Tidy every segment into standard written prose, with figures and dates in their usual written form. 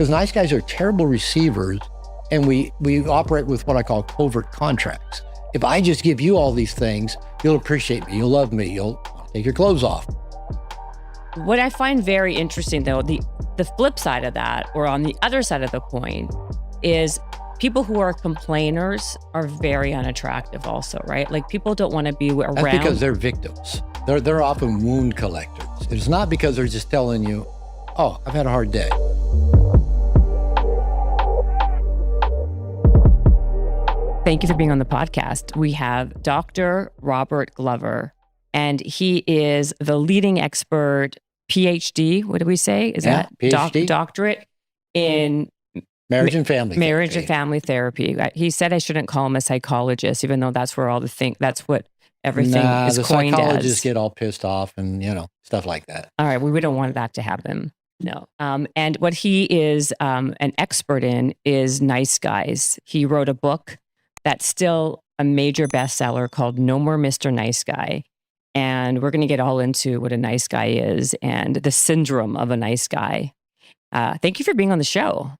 Because nice guys are terrible receivers, and we operate with what I call covert contracts. If I just give you all these things, you'll appreciate me, you'll love me, you'll take your clothes off. What I find very interesting, though, the flip side of that, or on the other side of the coin, is people who are complainers are very unattractive also, right? Like, people don't want to be around. That's because they're victims. They're often wound collectors. It's not because they're just telling you, oh, I've had a hard day. Thank you for being on the podcast. We have Dr. Robert Glover, and he is the leading expert, PhD, what do we say? Is that PhD? Doctorate in marriage and family therapy. He said I shouldn't call him a psychologist, even though that's where that's what everything is coined as. The psychologists get all pissed off and, stuff like that. All right. We don't want that to happen. No. And what he is an expert in is nice guys. He wrote a book that's still a major bestseller called No More Mr. Nice Guy. And we're going to get all into what a nice guy is and the syndrome of a nice guy. Thank you for being on the show.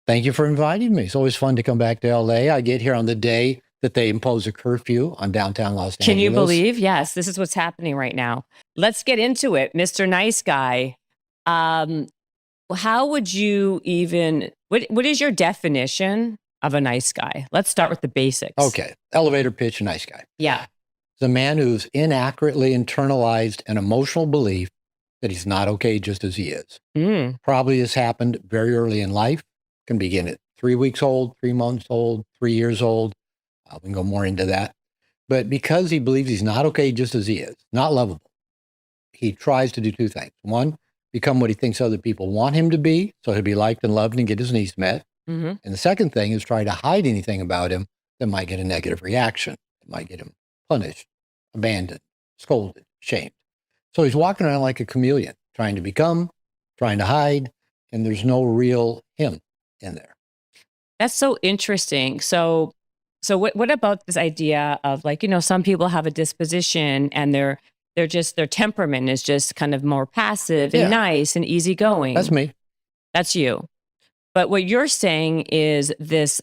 Thank you for inviting me. It's always fun to come back to LA. I get here on the day that they impose a curfew on downtown Los Angeles. Can you believe? Yes, this is what's happening right now. Let's get into it. Mr. Nice Guy. How would you even, what is your definition of a nice guy? Let's start with the basics. Okay. Elevator pitch, nice guy. Yeah. It's a man who's inaccurately internalized an emotional belief that he's not okay just as he is. Probably has happened very early in life. Can begin at 3 weeks old, 3 months old, 3 years old. We can go more into that. But because he believes he's not okay just as he is, not lovable, he tries to do two things. One, become what he thinks other people want him to be, so he'll be liked and loved and get his needs met. And the second thing is try to hide anything about him that might get a negative reaction. It might get him punished, abandoned, scolded, shamed. So he's walking around like a chameleon, trying to become, trying to hide, and there's no real him in there. That's so interesting. So what about this idea of, like, some people have a disposition and their temperament is just kind of more passive and nice and easygoing. That's me. That's you. But what you're saying is this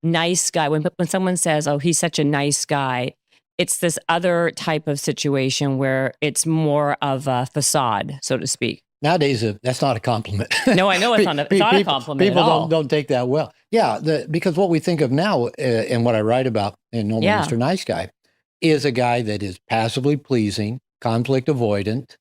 nice guy, when someone says, oh, he's such a nice guy, it's this other type of situation where it's more of a facade, so to speak. Nowadays, that's not a compliment. No, I know it's not a compliment people at all. Don't take that well. Yeah, because what we think of now, and what I write about in No More Mr. Nice Guy, is a guy that is passively pleasing, conflict avoidant,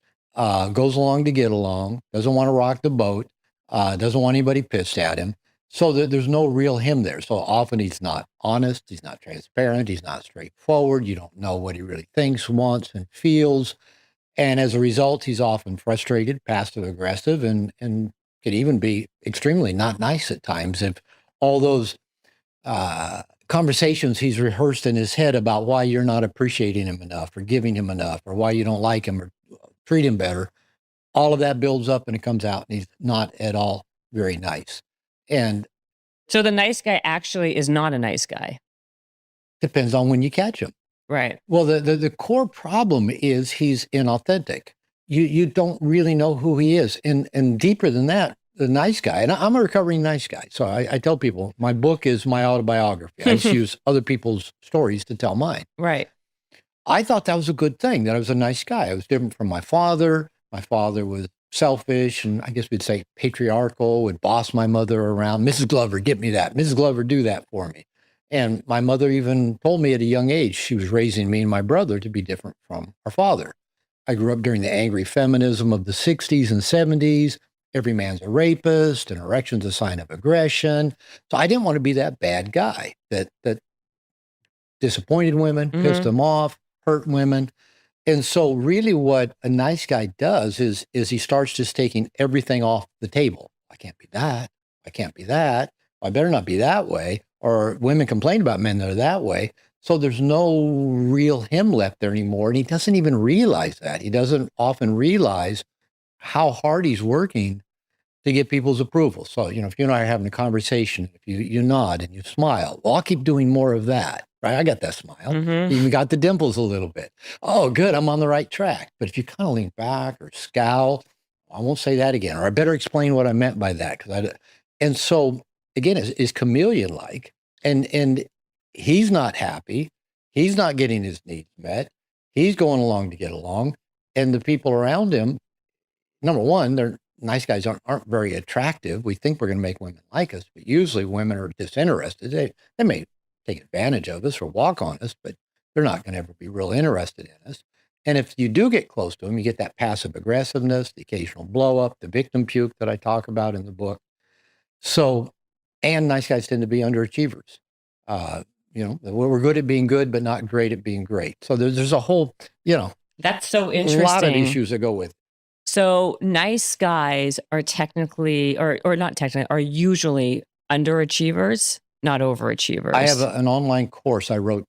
goes along to get along, doesn't want to rock the boat, doesn't want anybody pissed at him. So there's no real him there. So often he's not honest, he's not transparent, he's not straightforward. You don't know what he really thinks, wants, and feels. And as a result, he's often frustrated, passive aggressive, and could even be extremely not nice at times. If all those conversations he's rehearsed in his head about why you're not appreciating him enough or giving him enough or why you don't like him or treat him better, all of that builds up and it comes out and he's not at all very nice. And so the nice guy actually is not a nice guy. Depends on when you catch him. Right. Well, the core problem is he's inauthentic. You don't really know who he is. And deeper than that, the nice guy, and I'm a recovering nice guy. So I tell people my book is my autobiography. I just use other people's stories to tell mine. Right. I thought that was a good thing, that I was a nice guy. I was different from my father. My father was selfish and I guess we'd say patriarchal, would boss my mother around. Mrs. Glover, get me that. Mrs. Glover, do that for me. And my mother even told me at a young age, she was raising me and my brother to be different from our father. I grew up during the angry feminism of the 60s and 70s. Every man's a rapist, and erection's a sign of aggression. So I didn't want to be that bad guy that disappointed women, pissed them off, hurt women. And so really what a nice guy does is he starts just taking everything off the table. I can't be that. I can't be that. I better not be that way. Or women complain about men that are that way. So there's no real him left there anymore. And he doesn't even realize that. He doesn't often realize how hard he's working to get people's approval. So, if you and I are having a conversation, if you nod and you smile, well, I'll keep doing more of that, right? I got that smile. Even got the dimples a little bit. Oh, good, I'm on the right track. But if you kind of lean back or scowl I won't say that again, or I better explain what I meant by that. And so again, is Chameleon like, and he's not happy. He's not getting his needs met. He's going along to get along. And the people around him, number one, they're nice guys aren't very attractive. We think we're going to make women like us, but usually women are disinterested. They may take advantage of us or walk on us, but they're not going to ever be real interested in us. And if you do get close to them, you get that passive aggressiveness, the occasional blow up, the victim puke that I talk about in the book. So, and nice guys tend to be underachievers. We're good at being good, but not great at being great. So there's a whole, that's so interesting. A lot of issues that go with it. So nice guys are technically, or not technically, are usually underachievers, not overachievers. I have an online course I wrote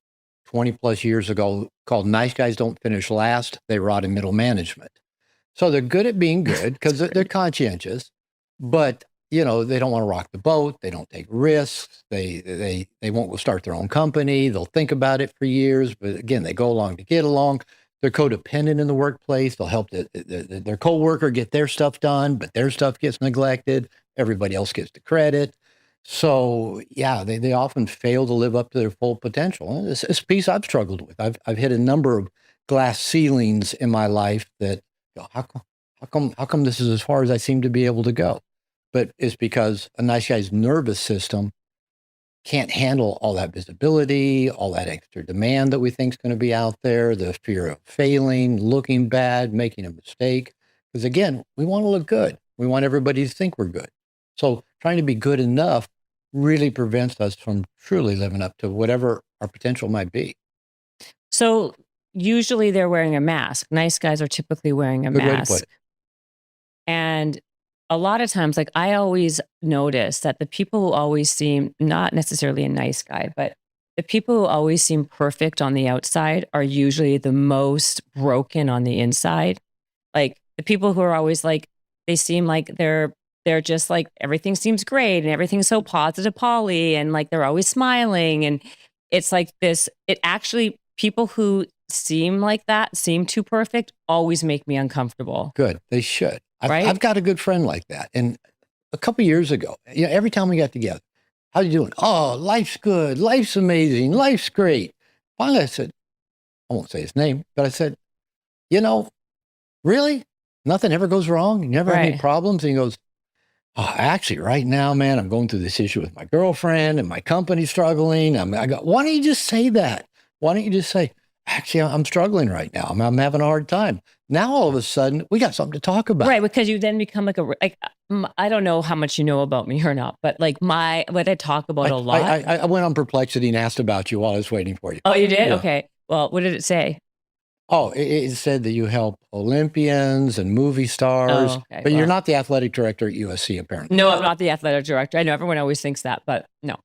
20 plus years ago called Nice Guys Don't Finish Last, They Rot in Middle Management. So they're good at being good because they're conscientious, but they don't want to rock the boat. They don't take risks. They won't go start their own company. They'll think about it for years, but again, they go along to get along. They're codependent in the workplace. They'll help their coworker get their stuff done, but their stuff gets neglected. Everybody else gets the credit. So yeah, they often fail to live up to their full potential. And it's a piece I've struggled with. I've hit a number of glass ceilings in my life that how come this is as far as I seem to be able to go? But it's because a nice guy's nervous system can't handle all that visibility, all that extra demand that we think is going to be out there, the fear of failing, looking bad, making a mistake. Because again, we want to look good. We want everybody to think we're good. So trying to be good enough really prevents us from truly living up to whatever our potential might be. So usually they're wearing a mask. Nice guys are typically wearing a Good way to mask. put it. And a lot of times, like I always notice that the people who always seem not necessarily a nice guy, but the people who always seem perfect on the outside are usually the most broken on the inside. Like the people who are always like, they seem like they're just like, everything seems great and everything's so positive, Polly, and like they're always smiling. And it's like this, it actually, people who seem like that, seem too perfect, always make me uncomfortable. Good. They should. Right? I've got a good friend like that. And a couple of years ago, every time we got together, how you doing? Oh, life's good. Life's amazing. Life's great. Finally, I said, I won't say his name, but I said, really? Nothing ever goes wrong? You never have any problems? And he goes, oh, actually, right now, man, I'm going through this issue with my girlfriend and my company's struggling. I go, why don't you just say that? Why don't you just say, actually, I'm struggling right now. I'm having a hard time. Now, all of a sudden, we got something to talk about. Right, because you then become like I don't know how much you know about me or not, but like what I talk about a lot. I went on Perplexity and asked about you while I was waiting for you. Oh, you did? Yeah. Okay. Well, what did it say? Oh, it said that you help Olympians and movie stars, but you're not the athletic director at USC, apparently. No, I'm not the athletic director. I know everyone always thinks that, but no.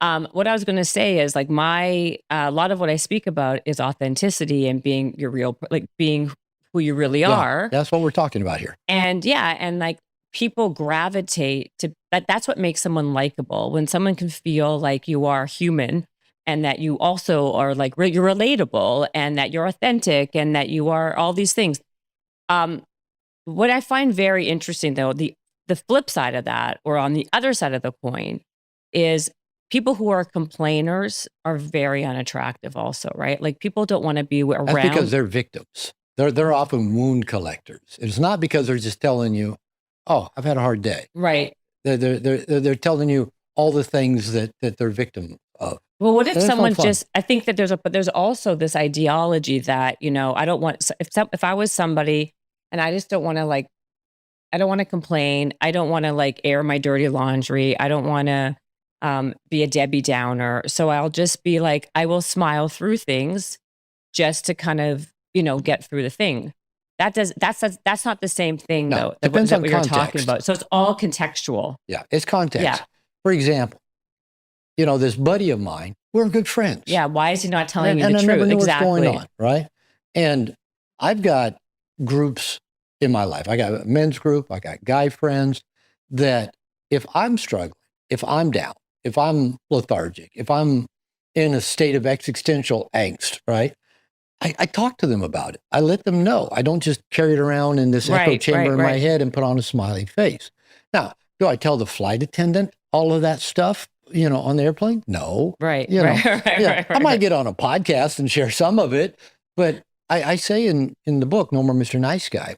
What I was going to say is like a lot of what I speak about is authenticity and being your real, like being who you really are. That's what we're talking about here. And and like people gravitate to that. That's what makes someone likable. When someone can feel like you are human and that you also are like, you're relatable and that you're authentic and that you are all these things. What I find very interesting though, the flip side of that, or on the other side of the coin, is people who are complainers are very unattractive also, right? Like people don't want to be around. That's because they're victims. They're often wound collectors. It's not because they're just telling you, oh, I've had a hard day. Right. They're telling you all the things that they're victim of. Well, what if someone I think that there's also this ideology that, I don't want, if I was somebody and I just don't want to like, I don't want to complain. I don't want to like air my dirty laundry. I don't want to be a Debbie Downer. So I'll just be like, I will smile through things just to kind of, get through the thing. That's not the same thing though. Depends on what context. you're talking about. So it's all contextual. Yeah, it's context. Yeah. For example, this buddy of mine, we're good friends. Yeah. Why is he not telling you the truth? And I never knew what's going on, right? And I've got groups in my life. I got a men's group. I got guy friends that if I'm struggling, if I'm down, if I'm lethargic, if I'm in a state of existential angst, right? I talk to them about it. I let them know. I don't just carry it around in this echo chamber in my head and put on a smiley face. Now, do I tell the flight attendant all of that stuff, on the airplane? No. Right. I might get on a podcast and share some of it, but I say in the book, No More Mr. Nice Guy,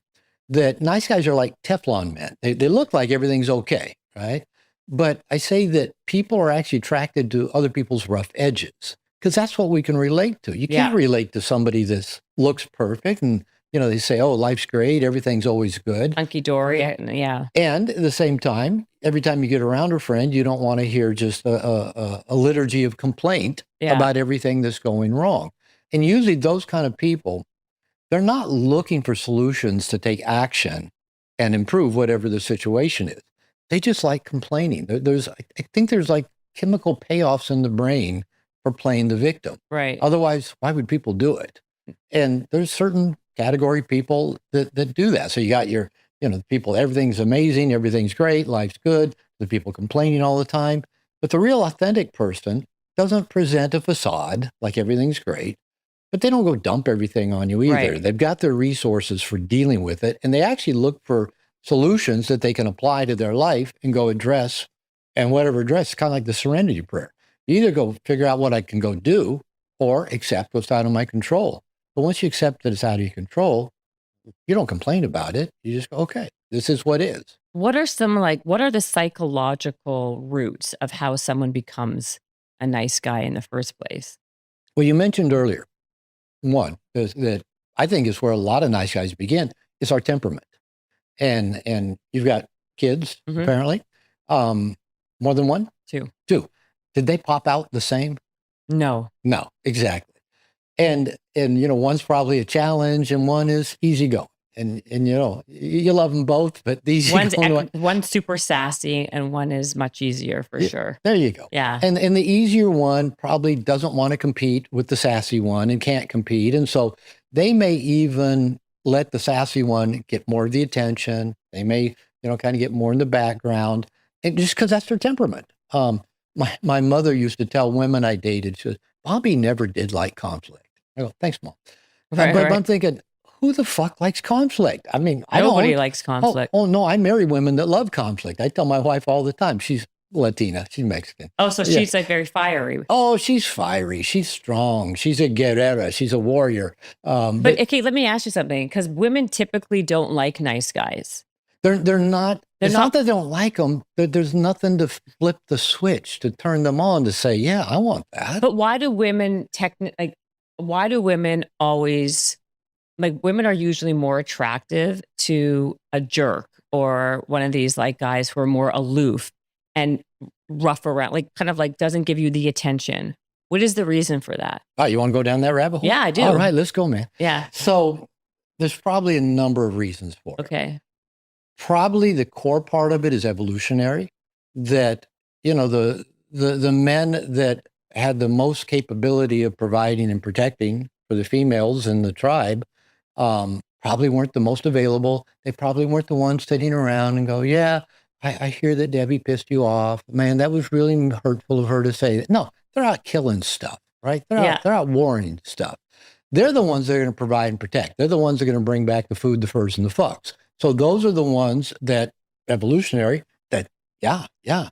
that nice guys are like Teflon men. They look like everything's okay, right? But I say that people are actually attracted to other people's rough edges because that's what we can relate to. You can't relate to somebody that looks perfect and, they say, oh, life's great. Everything's always good. Hunky-dory, yeah. And at the same time, every time you get around a friend, you don't want to hear just a liturgy of complaint about everything that's going wrong. And usually those kind of people, they're not looking for solutions to take action and improve whatever the situation is. They just like complaining. I think there's like chemical payoffs in the brain for playing the victim. Right. Otherwise, why would people do it? And there's certain category people that do that. So you got your, the people, everything's amazing, everything's great, life's good, the people complaining all the time. But the real authentic person doesn't present a facade like everything's great, but they don't go dump everything on you either. Right. They've got their resources for dealing with it, and they actually look for solutions that they can apply to their life and go address, and whatever address, it's kind of like the serenity prayer. You either go figure out what I can go do or accept what's out of my control. But once you accept that it's out of your control, you don't complain about it. You just go, okay, this is what is. What are the psychological roots of how someone becomes a nice guy in the first place? Well, you mentioned earlier, one, that I think is where a lot of nice guys begin, is our temperament. And you've got kids, apparently. More than one? Two. Did they pop out the same? No, exactly. And one's probably a challenge and one is easygoing. And you love them both, but these one's super sassy and one is much easier for sure. There you go. Yeah. And the easier one probably doesn't want to compete with the sassy one and can't compete. And so they may even let the sassy one get more of the attention. They may, kind of get more in the background, and just because that's their temperament. My mother used to tell women I dated, she says, Bobby never did like conflict. I go, thanks, Mom. But I'm thinking, who the fuck likes conflict? I mean, nobody likes conflict. Oh, no, I marry women that love conflict. I tell my wife all the time, she's Latina, she's Mexican. Oh, so she's like very fiery. Oh, she's fiery. She's strong. She's a guerrera. She's a warrior. But okay, let me ask you something, because women typically don't like nice guys. They're not. It's not that they don't like them. There's nothing to flip the switch to turn them on to say, yeah, I want that. But why do women why do women always, women are usually more attractive to a jerk or one of these guys who are more aloof and rough around, kind of doesn't give you the attention. What is the reason for that? Oh, you want to go down that rabbit hole? Yeah, I do. All right, let's go, man. Yeah. So there's probably a number of reasons for it. Okay. Probably the core part of it is evolutionary, that, the men that had the most capability of providing and protecting for the females in the tribe probably weren't the most available. They probably weren't the ones sitting around and go, yeah, I hear that Debbie pissed you off. Man, that was really hurtful of her to say that. No, they're out killing stuff, right? They're out warring stuff. They're the ones that are going to provide and protect. They're the ones that are going to bring back the food, the furs, and the fucks. So those are the ones that evolutionary, that, yeah,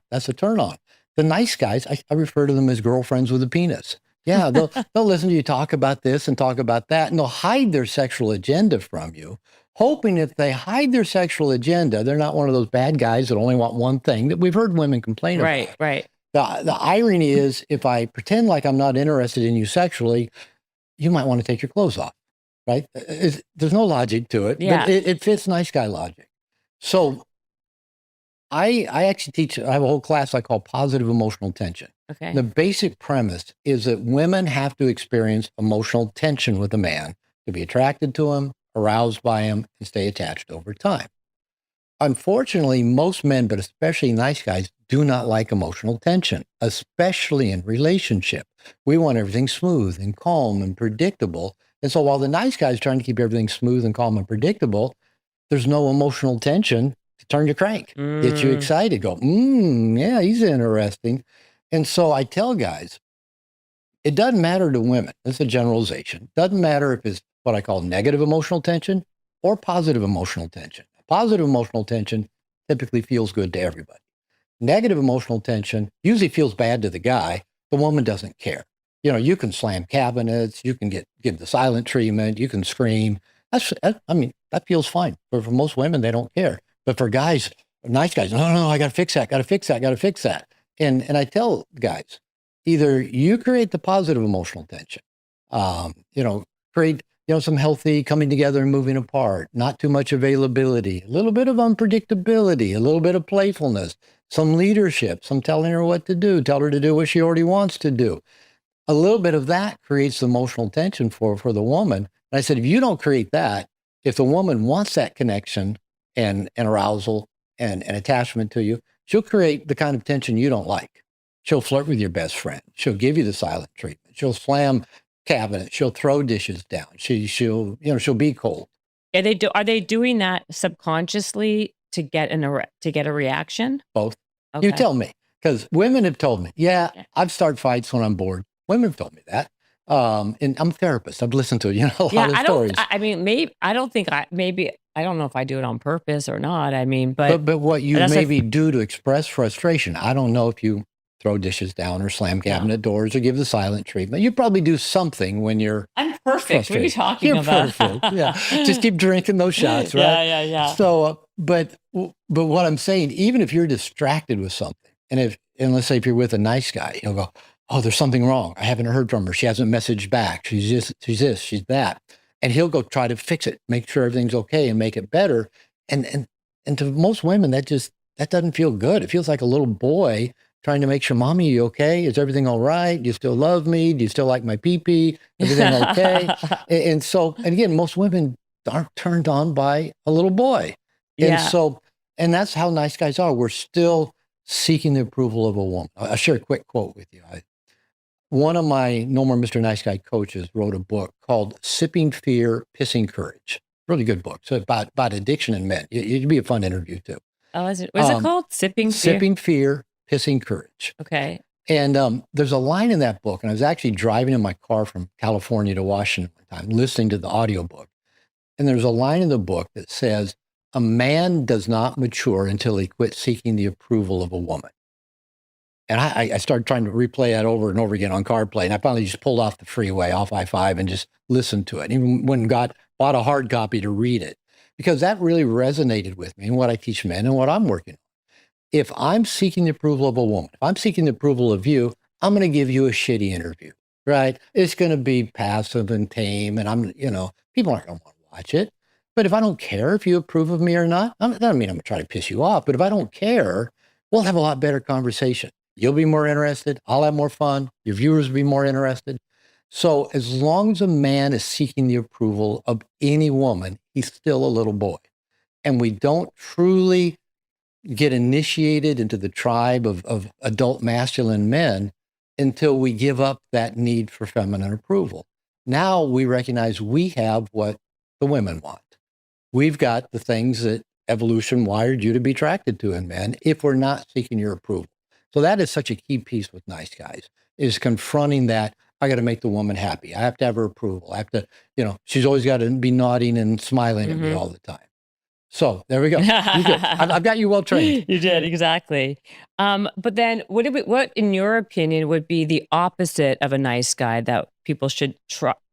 that's a turn on. The nice guys, I refer to them as girlfriends with a penis. Yeah, they'll listen to you talk about this and talk about that, and they'll hide their sexual agenda from you, hoping if they hide their sexual agenda, they're not one of those bad guys that only want one thing that we've heard women complain about. Right. The irony is, if I pretend like I'm not interested in you sexually, you might want to take your clothes off, right? There's no logic to it, but it fits nice guy logic. So I actually I have a whole class I call positive emotional tension. Okay. The basic premise is that women have to experience emotional tension with a man to be attracted to him, aroused by him, and stay attached over time. Unfortunately, most men, but especially nice guys, do not like emotional tension, especially in relationship. We want everything smooth and calm and predictable. And so while the nice guy's trying to keep everything smooth and calm and predictable, there's no emotional tension to turn your crank, get you excited, go, yeah, he's interesting. And so I tell guys, It doesn't matter to women. It's a generalization. Doesn't matter if it's what I call negative emotional tension or positive emotional tension. Positive emotional tension typically feels good to everybody. Negative emotional tension usually feels bad to the guy. The woman doesn't care. You can slam cabinets, you can give the silent treatment, you can scream. That feels fine. But for most women, they don't care. But for guys, nice guys, no, I got to fix that, got to fix that, got to fix that. And I tell guys, either you create the positive emotional tension, create some healthy coming together and moving apart, not too much availability, a little bit of unpredictability, a little bit of playfulness, some leadership, some telling her what to do, tell her to do what she already wants to do. A little bit of that creates emotional tension for the woman. And I said, if you don't create that, if the woman wants that connection and arousal and attachment to you, she'll create the kind of tension you don't like. She'll flirt with your best friend. She'll give you the silent treatment. She'll slam cabinets. She'll throw dishes down. She'll be cold. Are they doing that subconsciously to get a reaction? Both. Okay. You tell me, because women have told me, I've started fights when I'm bored. Women have told me that. And I'm a therapist. I've listened to a lot of stories. I don't know if I do it on purpose or not. But what you maybe do to express frustration, I don't know if you throw dishes down or slam cabinet doors or give the silent treatment. You probably do something when you're I'm perfect. What are you talking You're about? perfect. Yeah. Just keep drinking those shots, right? Yeah. So, but what I'm saying, even if you're distracted with something, and let's say if you're with a nice guy, you'll go, oh, there's something wrong. I haven't heard from her. She hasn't messaged back. She's this, she's that. And he'll go try to fix it, make sure everything's okay and make it better. And to most women, that doesn't feel good. It feels like a little boy trying to make sure, mommy, you okay? Is everything all right? Do you still love me? Do you still like my pee-pee? Everything okay? And again, most women aren't turned on by a little boy. And that's how nice guys are. We're still seeking the approval of a woman. I'll share a quick quote with you. One of my No More Mr. Nice Guy coaches wrote a book called Sipping Fear, Pissing Courage. Really good book. So about addiction in men. It'd be a fun interview too. Oh, is it? What's it called? Sipping Fear? Sipping Fear, Pissing Courage. Okay. And there's a line in that book, and I was actually driving in my car from California to Washington one time, listening to the audiobook. And there's a line in the book that says, a man does not mature until he quits seeking the approval of a woman. And I started trying to replay that over and over again on CarPlay. And I finally just pulled off the freeway, off I-5, and just listened to it. Even bought a hard copy to read it, because that really resonated with me and what I teach men and what I'm working on. If I'm seeking the approval of a woman, if I'm seeking the approval of you, I'm going to give you a shitty interview, right? It's going to be passive and tame. And people aren't going to want to watch it. But if I don't care if you approve of me or not, that doesn't mean I'm going to try to piss you off. But if I don't care, we'll have a lot better conversation. You'll be more interested. I'll have more fun. Your viewers will be more interested. So as long as a man is seeking the approval of any woman, he's still a little boy. And we don't truly get initiated into the tribe of adult masculine men until we give up that need for feminine approval. Now we recognize we have what the women want. We've got the things that evolution wired you to be attracted to in men if we're not seeking your approval. So that is such a key piece with nice guys, is confronting that. I got to make the woman happy. I have to have her approval. I have to, she's always got to be nodding and smiling at me all the time. So there we go. I've got you well trained. You did, exactly. But then what, in your opinion, would be the opposite of a nice guy that people should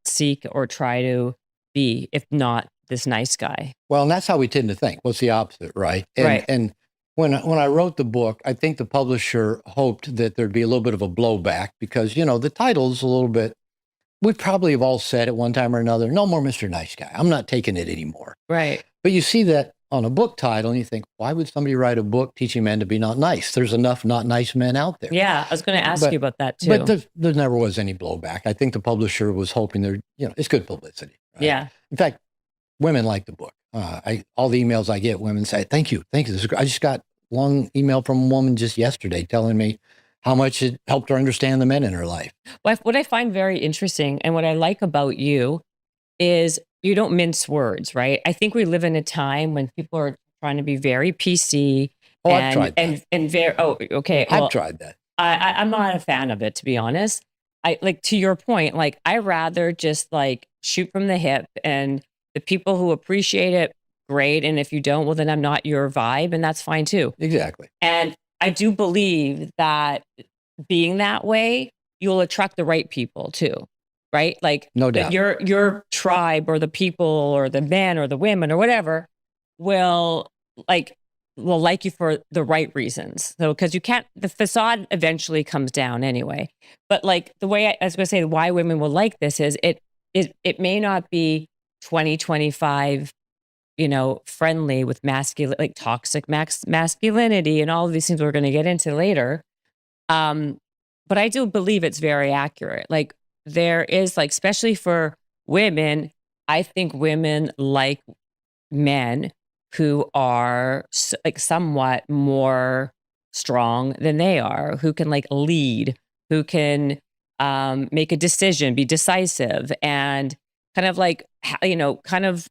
seek or try to be, if not this nice guy? Well, and that's how we tend to think. What's the opposite, right? And when I wrote the book, I think the publisher hoped that there'd be a little bit of a blowback because, the title's a little bit, we probably have all said at one time or another, no more Mr. Nice Guy. I'm not taking it anymore. Right. But you see that on a book title and you think, why would somebody write a book teaching men to be not nice? There's enough not nice men out there. Yeah, I was going to ask you about that too. But there never was any blowback. I think the publisher was hoping it's good publicity. Right? Yeah. In fact, women like the book. All the emails I get, women say, thank you. This is great. I just got a long email from a woman just yesterday telling me how much it helped her understand the men in her life. What I find very interesting and what I like about you is you don't mince words, right? I think we live in a time when people are trying to be very PC. I've tried that. And very, okay. I've tried that. I'm not a fan of it, to be honest. I like, to your point, like I rather just like shoot from the hip, and the people who appreciate it, great. And if you don't, well, then I'm not your vibe, and that's fine too. Exactly. And I do believe that being that way, you'll attract the right people too, right? Like No that doubt. your tribe or the people or the men or the women or whatever will like like you for the right reasons. So because you can't, the facade eventually comes down anyway. But like the way I was going to say why women will like this is it may not be 2025, friendly with masculine, like toxic masculinity and all of these things we're going to get into later. But I do believe it's very accurate. Like there is like, especially for women, I think women like men who are like somewhat more strong than they are, who can like lead, who can make a decision, be decisive, and kind of like, kind of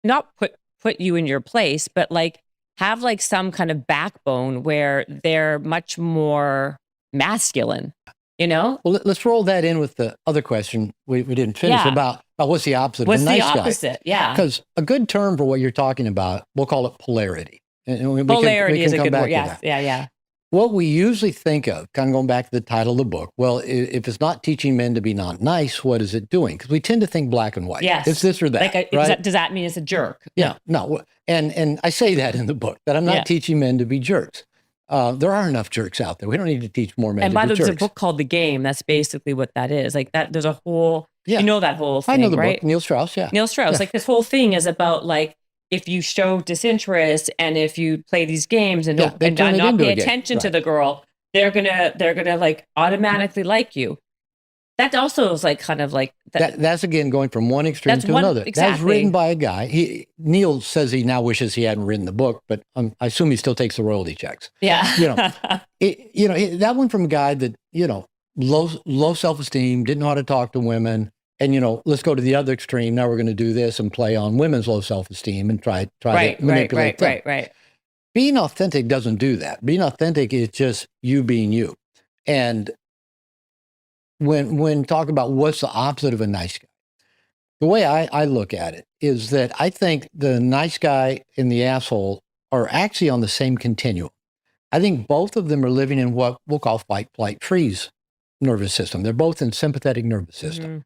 not put you in your place, but like have like some kind of backbone where they're much more masculine, Well, let's roll that in with the other question we didn't finish Yeah. about what's the opposite What's of a the nice guy? opposite? Yeah. Because a good term for what you're talking about, we'll call it polarity. And we Polarity can is a come good back word. to Yes. that. Yeah. Yeah. What we usually think of, kind of going back to the title of the book, well, if it's not teaching men to be not nice, what is it doing? Because we tend to think black and white. Yes. It's this or that, Like, right? does that mean it's a jerk? Yeah, no. And I say that in the book, that I'm not Yeah. teaching men to be jerks. There are enough jerks out there. We don't need to teach more men And to by be the way, there's a jerks. book called The Game. That's basically what that is. Like that, there's a whole, Yeah. you know, that whole thing, I know the right? book, Neil Strauss, yeah. Neil Strauss, Yeah. like this whole thing is about like, if you show disinterest and if you play these games and Yeah, don't they and turn it not into pay a game. attention to Right. the girl, they're gonna like automatically like you. That also is like kind of like That's again going from one extreme That's to one- another. That's exactly. written by a guy. Neil says he now wishes he hadn't written the book, but I assume he still takes the royalty checks. Yeah. That one from a guy that low self-esteem, didn't know how to talk to women, and let's go to the other extreme. Now we're going to do this and play on women's low self-esteem and try right, to manipulate them. right. Being authentic doesn't do that. Being authentic is just you being you. And when talking about what's the opposite of a nice guy, the way I look at it is that I think the nice guy and the asshole are actually on the same continuum. I think both of them are living in what we'll call fight, flight, freeze nervous system. They're both in sympathetic nervous system. Mm-hmm.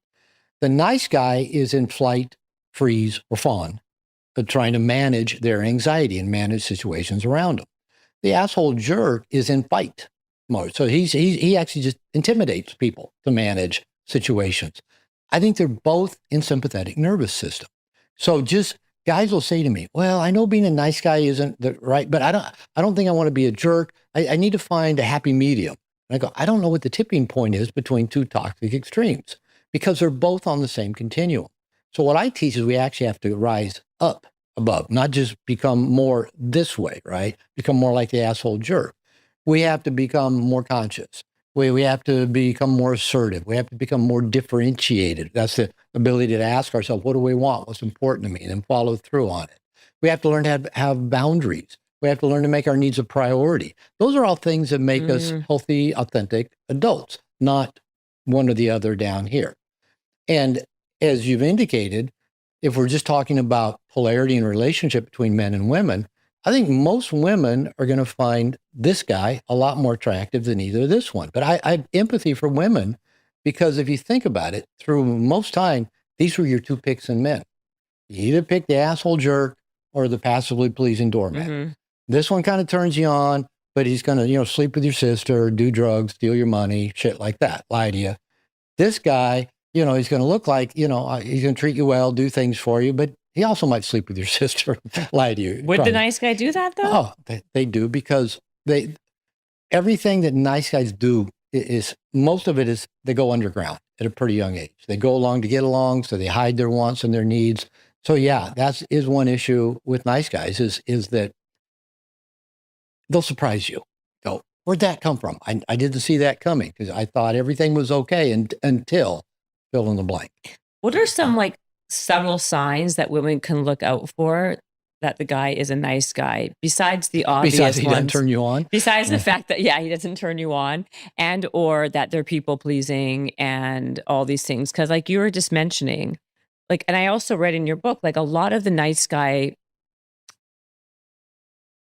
The nice guy is in flight, freeze, or fawn, trying to manage their anxiety and manage situations around them. The asshole jerk is in fight mode. So he actually just intimidates people to manage situations. I think they're both in sympathetic nervous system. So just guys will say to me, well, I know being a nice guy isn't the right, but I don't think I want to be a jerk. I need to find a happy medium. And I go, I don't know what the tipping point is between two toxic extremes because they're both on the same continuum. So what I teach is we actually have to rise up above, not just become more this way, right? Become more like the asshole jerk. We have to become more conscious. We have to become more assertive. We have to become more differentiated. That's the ability to ask ourselves, what do we want? What's important to me? And then follow through on it. We have to learn to have boundaries. We have to learn to make our needs a priority. Those are all things that make us healthy, authentic adults, not one or the other down here. And as you've indicated, if we're just talking about polarity in relationship between men and women, I think most women are going to find this guy a lot more attractive than either this one. But I have empathy for women because if you think about it, through most time, these were your two picks in men. You either pick the asshole jerk or the passively pleasing doormat. Mm-hmm. This one kind of turns you on, but he's going to, sleep with your sister, do drugs, steal your money, shit like that, lie to you. This guy, he's going to look like, he's going to treat you well, do things for you, but he also might sleep with your sister, lie to you. Would the nice guy do that though? Oh, they do because everything that nice guys do is most of it is they go underground at a pretty young age. They go along to get along, so they hide their wants and their needs. So yeah, that is one issue with nice guys is that they'll surprise you. Go, where'd that come from? I didn't see that coming because I thought everything was okay until fill in the blank. What are some like subtle signs that women can look out for that the guy is a nice guy, besides the Besides, obvious he doesn't ones? turn you on. Besides the fact that, he doesn't turn you on, and or that they're people pleasing and all these things. Because like you were just mentioning, like, and I also read in your book, like a lot of the nice guy,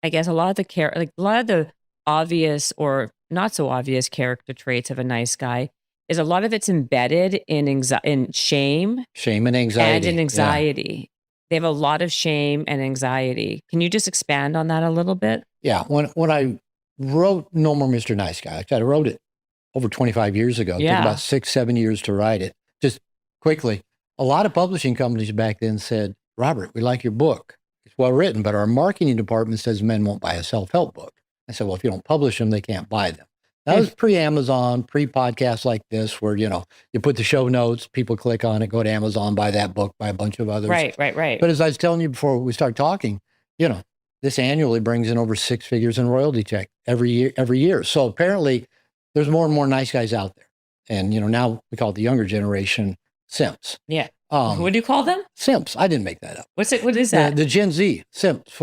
I guess a lot of the obvious or not so obvious character traits of a nice guy is a lot of it's embedded in shame Shame and and anxiety. in anxiety. They have a lot of shame and anxiety. Can you just expand on that a little bit? Yeah. When I wrote No More Mr. Nice Guy, I wrote it over 25 years ago. It took about 6-7 years to write it. Just quickly, a lot of publishing companies back then said, Robert, we like your book. It's well written, but our marketing department says men won't buy a self-help book. I said, well, if you don't publish them, they can't buy them. That was pre-Amazon, pre-podcasts like this, where, you put the show notes, people click on it, go to Amazon, buy that book, buy a bunch of others. Right. But as I was telling you before we start talking, this annually brings in over 6 figures in royalty check every year. So apparently there's more and more nice guys out there. And, now we call it the younger generation simps. Yeah. What do you call them? Simps. I didn't make that up. What is that? The Gen Z simps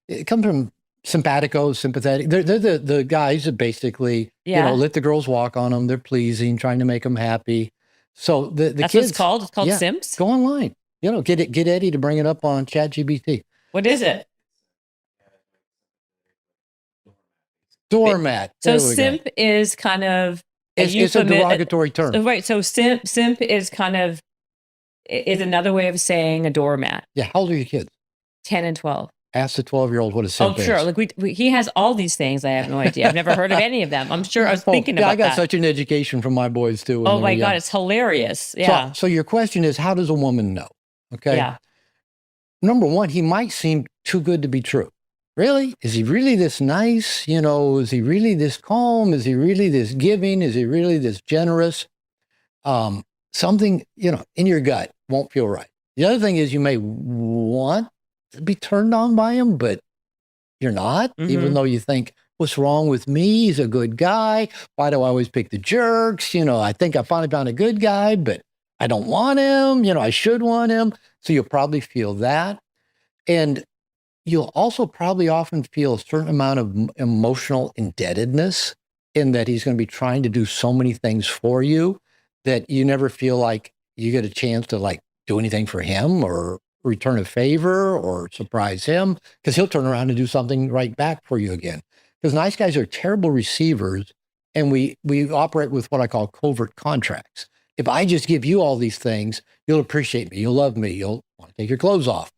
it comes from simpatico, sympathetic. They're the guys that basically, let the girls walk on them. They're pleasing, trying to make them happy. So the That's kids, what it's called? It's called simps? Go online. Get Eddie to bring it up on ChatGPT. What is it? Doormat. So simp is kind of it's a derogatory term. Right. So simp is kind of is another way of saying a doormat. Yeah. How old are your kids? 10 and 12. Ask the 12-year-old what a simp is. Oh, sure. Like he has all these things. I have no idea. I've never heard of any of them. I'm sure I was thinking about that. I got such an education from my boys too. Oh my God, it's hilarious. Yeah. So your question is, how does a woman know? Okay. Yeah. Number one, he might seem too good to be true. Really? Is he really this nice? Is he really this calm? Is he really this giving? Is he really this generous? Something, in your gut won't feel right. The other thing is you may want to be turned on by him, but you're not, even though you think, what's wrong with me? He's a good guy. Why do I always pick the jerks? I think I finally found a good guy, but I don't want him. I should want him. So you'll probably feel that. And you'll also probably often feel a certain amount of emotional indebtedness in that he's going to be trying to do so many things for you that you never feel like you get a chance to do anything for him or return a favor or surprise him, because he'll turn around and do something right back for you again. Because nice guys are terrible receivers, and we operate with what I call covert contracts. If I just give you all these things, you'll appreciate me, you'll love me, you'll want to take your clothes off,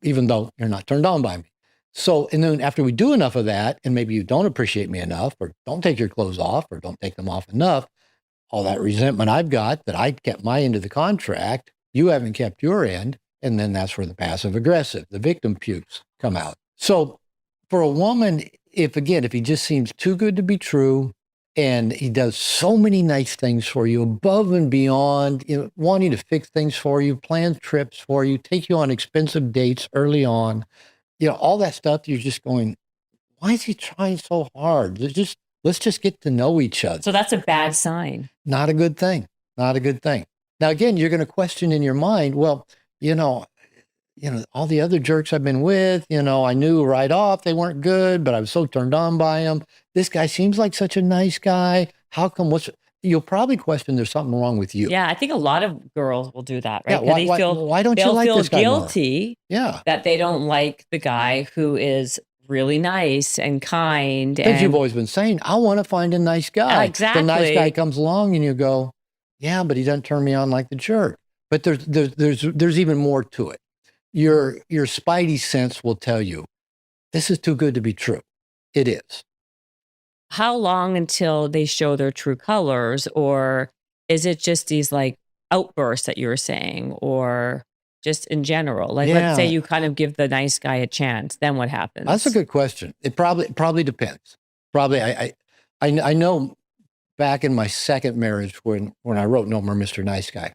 even though you're not turned on by me. So, and then after we do enough of that, and maybe you don't appreciate me enough, or don't take your clothes off, or don't take them off enough, all that resentment I've got that I kept my end of the contract, you haven't kept your end. And then that's where the passive aggressive, the victim pukes come out. So for a woman, if he just seems too good to be true, and he does so many nice things for you above and beyond, wanting to fix things for you, plan trips for you, take you on expensive dates early on, all that stuff, you're just going, why is he trying so hard? Let's just get to know each other. So that's a bad sign. Not a good thing. Not a good thing. Now, again, you're going to question in your mind, well, all the other jerks I've been with, I knew right off they weren't good, but I was so turned on by them. This guy seems like such a nice guy. How come? You'll probably question there's something wrong with you. Yeah, I think a lot of girls will do that, right? Yeah, why don't you like this guy more? They'll feel guilty that they don't like the guy who is really nice and kind. As you've always been saying, I want to find a nice guy. Exactly. The nice guy comes along and you go, yeah, but he doesn't turn me on like the jerk. But there's even more to it. Your spidey sense will tell you, this is too good to be true. It is. How long until they show their true colors? Or is it just these outbursts that you were saying, or just in general? Let's say you kind of give the nice guy a chance, then what happens? That's a good question. It probably depends. Probably, I know back in my second marriage when I wrote No More Mr. Nice Guy,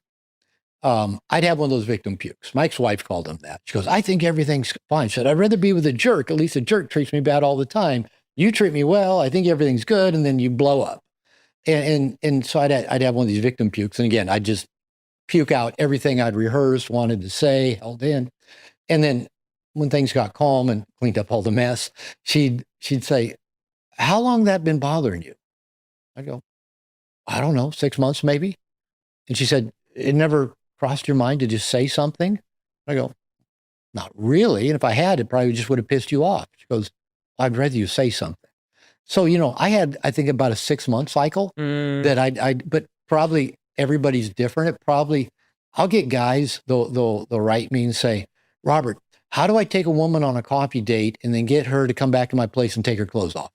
I'd have one of those victim pukes. My ex-wife called him that. She goes, I think everything's fine. She said, I'd rather be with a jerk. At least a jerk treats me bad all the time. You treat me well. I think everything's good. And then you blow up. And so I'd have one of these victim pukes. And again, I'd just puke out everything I'd rehearsed, wanted to say, held in. And then when things got calm and cleaned up all the mess, she'd say, "How long that been bothering you?" I go, "I don't know, 6 months maybe." And she said, "It never crossed your mind to just say something?" I go, "Not really. And if I had, it probably just would have pissed you off." She goes, "I'd rather you say something." So, I think about a 6-month cycle that but probably everybody's different. I'll get guys, they'll write me and say, "Robert, how do I take a woman on a coffee date and then get her to come back to my place and take her clothes off?"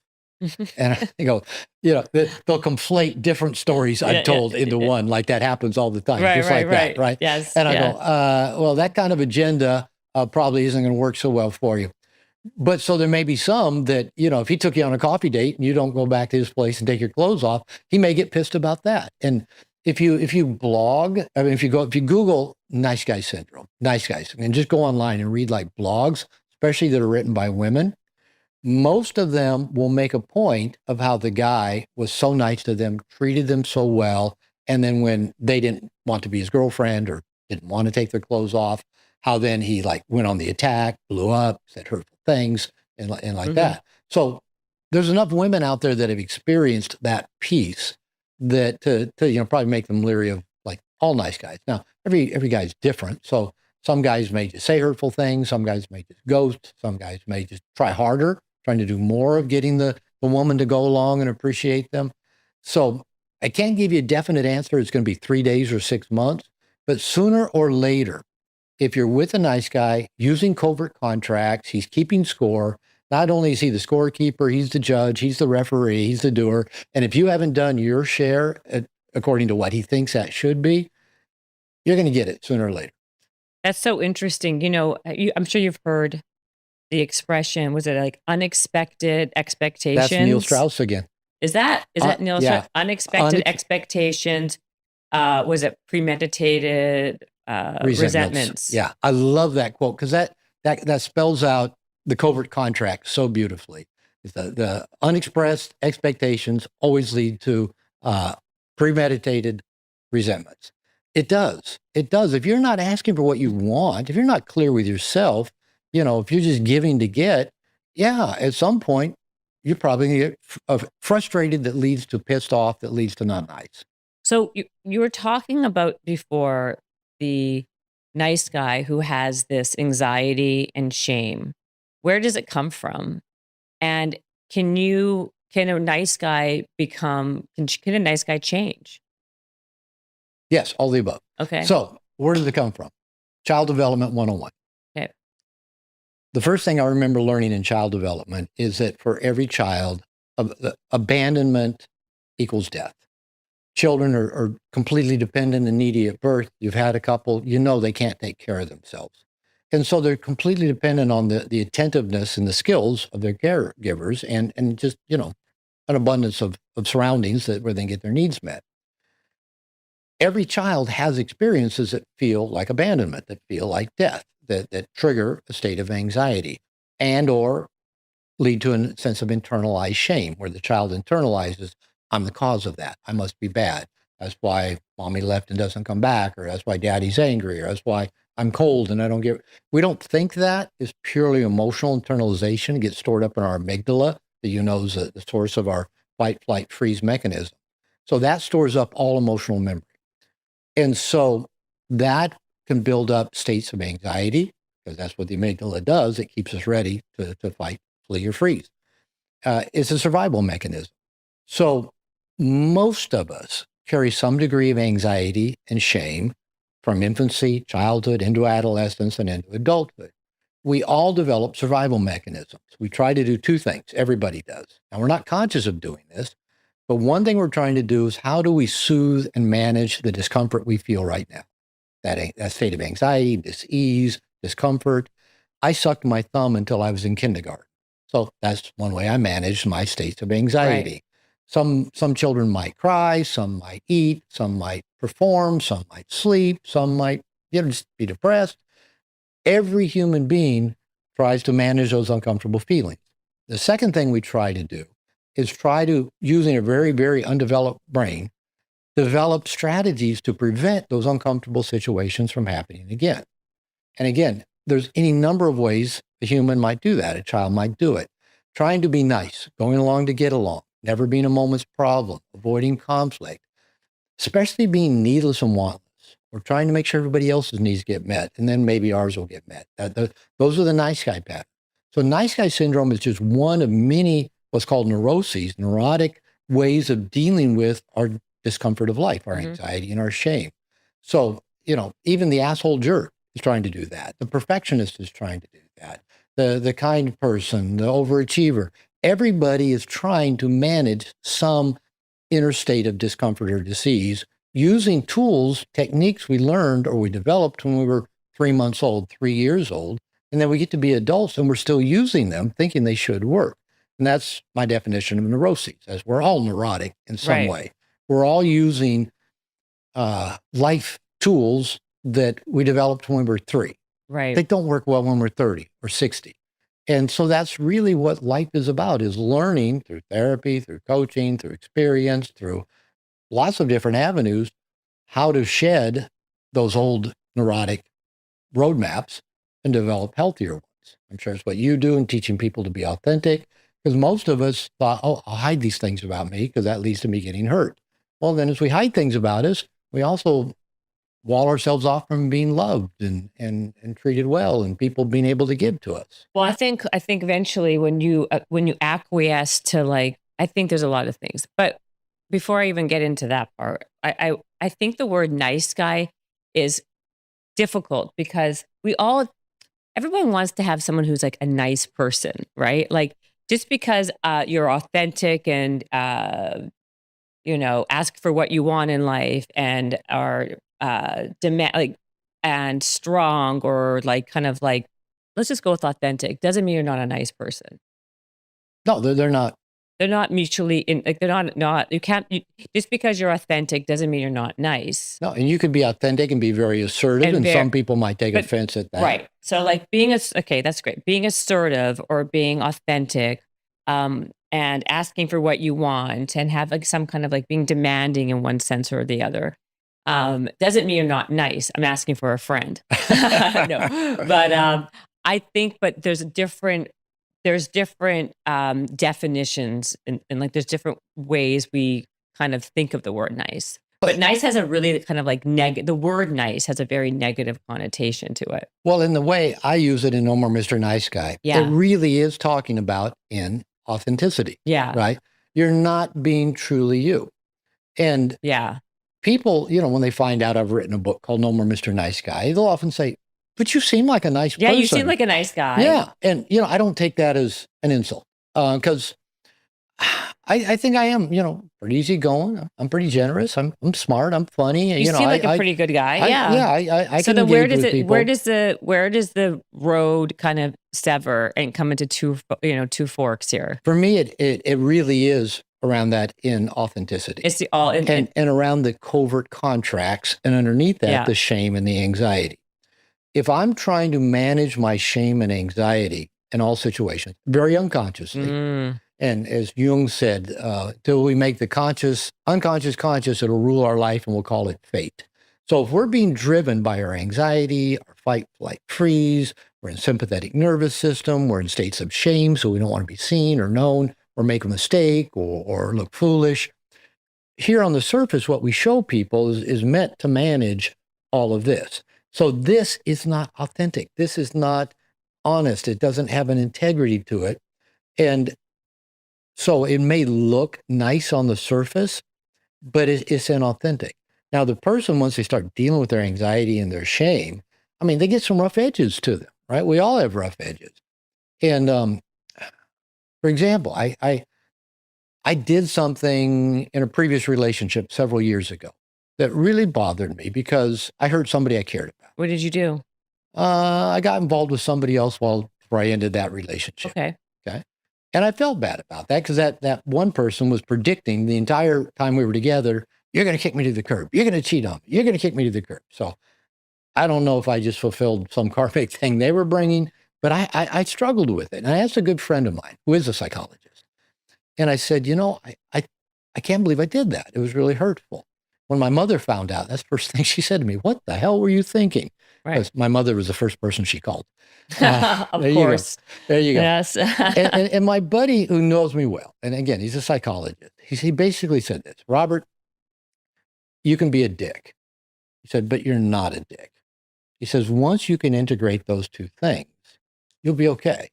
And I go, they'll conflate different stories I've told into one, like that happens all the time, just like that, right? Yes. And I go, well, that kind of agenda probably isn't going to work so well for you. But so there may be some that, if he took you on a coffee date and you don't go back to his place and take your clothes off, he may get pissed about that. And if you blog, if you Google nice guy syndrome, nice guys, and just go online and read like blogs, especially that are written by women, most of them will make a point of how the guy was so nice to them, treated them so well. And then when they didn't want to be his girlfriend or didn't want to take their clothes off, how then he went on the attack, blew up, said hurtful things and like that. So there's enough women out there that have experienced that piece that to probably make them leery of all nice guys. Now, every guy's different. So some guys may just say hurtful things. Some guys may just ghost. Some guys may just try harder, trying to do more of getting the woman to go along and appreciate them. So I can't give you a definite answer. It's going to be 3 days or 6 months, but sooner or later, if you're with a nice guy using covert contracts, he's keeping score. Not only is he the scorekeeper, he's the judge, he's the referee, he's the doer. And if you haven't done your share according to what he thinks that should be, you're going to get it sooner or later. That's so interesting. I'm sure you've heard the expression, was it unexpected expectations? That's Neil Strauss again. Is that Neil Strauss? Unexpected expectations. Was it premeditated resentments? Yeah, I love that quote because that spells out the covert contract so beautifully. The unexpressed expectations always lead to premeditated resentments. It does. If you're not asking for what you want, if you're not clear with yourself, if you're just giving to get, at some point, you're probably going to get frustrated that leads to pissed off, that leads to not nice. So you were talking about before the nice guy who has this anxiety and shame. Where does it come from? And can a nice guy can a nice guy change? Yes, all the above. Okay. So where does it come from? Child Development 101. Okay. The first thing I remember learning in child development is that for every child, abandonment equals death. Children are completely dependent and needy at birth. You've had a couple, they can't take care of themselves. And so they're completely dependent on the attentiveness and the skills of their caregivers and just, an abundance of surroundings where they can get their needs met. Every child has experiences that feel like abandonment, that feel like death, that trigger a state of anxiety and or lead to a sense of internalized shame where the child internalizes, I'm the cause of that. I must be bad. That's why mommy left and doesn't come back, or that's why daddy's angry, or that's why I'm cold and I don't get. We don't think that is purely emotional internalization. It gets stored up in our amygdala that is the source of our fight, flight, freeze mechanism. So that stores up all emotional memory. And so that can build up states of anxiety because that's what the amygdala does. It keeps us ready to fight, flee, or freeze. It's a survival mechanism. So most of us carry some degree of anxiety and shame from infancy, childhood, into adolescence, and into adulthood. We all develop survival mechanisms. We try to do two things. Everybody does. Now, we're not conscious of doing this, but one thing we're trying to do is how do we soothe and manage the discomfort we feel right now? That state of anxiety, dis-ease, discomfort. I sucked my thumb until I was in kindergarten. So that's one way I managed my states of anxiety. Right. Some children might cry, some might eat, some might perform, some might sleep, some might just be depressed. Every human being tries to manage those uncomfortable feelings. The second thing we try to do is using a very, very undeveloped brain, develop strategies to prevent those uncomfortable situations from happening again. And again, there's any number of ways A human might do that. A child might do it. Trying to be nice, going along to get along, never being a moment's problem, avoiding conflict, especially being needless and wantless. We're trying to make sure everybody else's needs get met, and then maybe ours will get met. Those are the nice guy patterns. So nice guy syndrome is just one of many what's called neuroses, neurotic ways of dealing with our discomfort of life, our anxiety and our shame. So, even the asshole jerk is trying to do that. The perfectionist is trying to do that. The kind person, the overachiever, everybody is trying to manage some inner state of discomfort or disease using tools, techniques we learned or we developed when we were 3 months old, 3 years old. And then we get to be adults and we're still using them, thinking they should work. And that's my definition of neuroses, as we're all neurotic in some way. We're all using life tools that we developed when we were 3. Right. They don't work well when we're 30 or 60. And so that's really what life is about, is learning through therapy, through coaching, through experience, through lots of different avenues, how to shed those old neurotic roadmaps and develop healthier ones. I'm sure it's what you do in teaching people to be authentic, because most of us thought, I'll hide these things about me because that leads to me getting hurt. Well, then as we hide things about us, we also wall ourselves off from being loved and treated well and people being able to give to us. Well, I think eventually when you acquiesce to, like, I think there's a lot of things, but before I even get into that part, I think the word nice guy is difficult because everyone wants to have someone who's like a nice person, right? Like, just because you're authentic and ask for what you want in life and are demand and strong, or like kind of like, let's just go with authentic, doesn't mean you're not a nice person. No, they're not. They're not mutually they're not, you can't, just because you're authentic doesn't mean you're not nice. No, and you can be authentic and be very assertive, and some people might take offense at that. Right. So like okay, that's great. Being assertive or being authentic, and asking for what you want and have like some kind of like being demanding in one sense or the other, doesn't mean you're not nice. I'm asking for a friend. No, but I think, but there's different definitions and like there's different ways we kind of think of the word nice. But nice has a really kind of like the word nice has a very negative connotation to it. Well, in the way I use it in No More Mr. Nice Guy, it really is talking about authenticity. Yeah. Right? You're not being truly you. And people, when they find out I've written a book called No More Mr. Nice Guy, they'll often say, but you seem like a nice person. Yeah, you seem like a nice guy. Yeah. And, I don't take that as an insult because I think I am, pretty easygoing. I'm pretty generous. I'm smart. I'm funny. You seem like a pretty good guy. I so can then where does it, where does the road kind of sever and come into two forks here? For me, it really is around that inauthenticity. It's and around the covert contracts, and underneath that, the shame and the anxiety. If I'm trying to manage my shame and anxiety in all situations, very unconsciously, and as Jung said, till we make the unconscious conscious, it'll rule our life and we'll call it fate. So if we're being driven by our anxiety, our fight, flight, freeze, we're in sympathetic nervous system, we're in states of shame, so we don't want to be seen or known or make a mistake or look foolish. Here on the surface, what we show people is meant to manage all of this. So this is not authentic. This is not honest. It doesn't have an integrity to it. And so it may look nice on the surface, but it's inauthentic. Now, the person, once they start dealing with their anxiety and their shame, they get some rough edges to them, right? We all have rough edges. And for example, I did something in a previous relationship several years ago that really bothered me because I hurt somebody I cared about. What did you do? I got involved with somebody else before I ended that relationship. Okay. And I felt bad about that because that one person was predicting the entire time we were together, you're going to kick me to the curb. You're going to cheat on me. You're going to kick me to the curb. So I don't know if I just fulfilled some karmic thing they were bringing, but I struggled with it. And I asked a good friend of mine who is a psychologist. And I said, I can't believe I did that. It was really hurtful. When my mother found out, that's the first thing she said to me. What the hell were you thinking? Right. Because my mother was the first person she called. Of there course. There you go. Yes. And my buddy who knows me well, and again, he's a psychologist, he basically said this, Robert, you can be a dick. He said, but you're not a dick. He says, once you can integrate those two things, you'll be okay.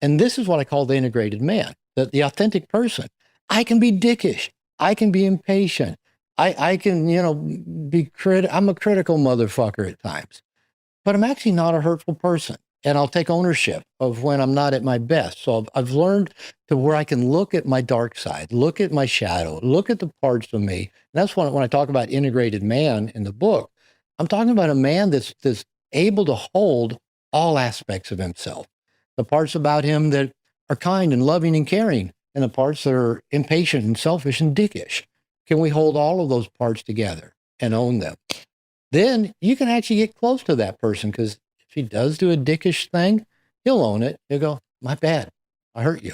And this is what I call the integrated man, the authentic person. I can be dickish. I can be impatient. I can, I'm a critical motherfucker at times, but I'm actually not a hurtful person. And I'll take ownership of when I'm not at my best. So I've learned to where I can look at my dark side, look at my shadow, look at the parts of me. And that's when I talk about integrated man in the book, I'm talking about a man that's able to hold all aspects of himself. The parts about him that are kind and loving and caring, and the parts that are impatient and selfish and dickish. Can we hold all of those parts together and own them? Then you can actually get close to that person, because if he does do a dickish thing, he'll own it. He'll go, my bad, I hurt you.